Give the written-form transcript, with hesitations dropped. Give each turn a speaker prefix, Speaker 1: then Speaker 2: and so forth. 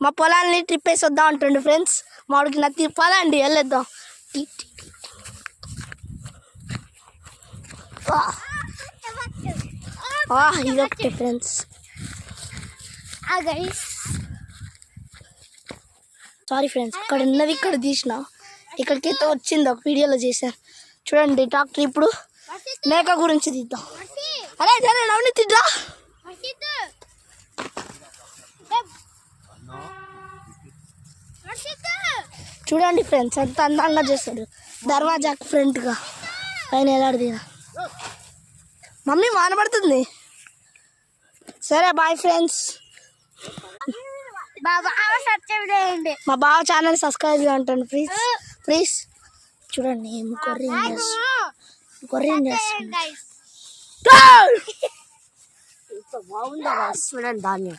Speaker 1: మా పొలాన్ని ట్రిప్ వేసి వద్దాం అంటుండే ఫ్రెండ్స్. మాడికి నత్తి పదండి వెళ్ళొద్దాం. ఇదొకటి ఫ్రెండ్స్. సారీ ఫ్రెండ్స్, ఇక్కడ ఉన్నది ఇక్కడ తీసిన, ఇక్కడికైతే వచ్చింది ఒక వీడియోలో చేశాను చూడండి. ట్రాక్టర్ ఇప్పుడు మేక గురించి తీద్దాం. అరే సరే నవ్వుని తీద్దా. చూడండి ఫ్రెండ్స్ ఎంత అందంగా చేస్తాడు దర్వాజాకి ఫ్రంట్గా పైన ఎలాడిదిగా. మమ్మీ వానబడుతుంది. సరే బాయ్ ఫ్రెండ్స్. మా బావ ఛానల్ సబ్స్క్రైబ్ అంటాను ప్లీజ్ ప్లీజ్. చూడండి కొర్రీని చేస్తాను. బాగుందా చూడండి ధాన్యం.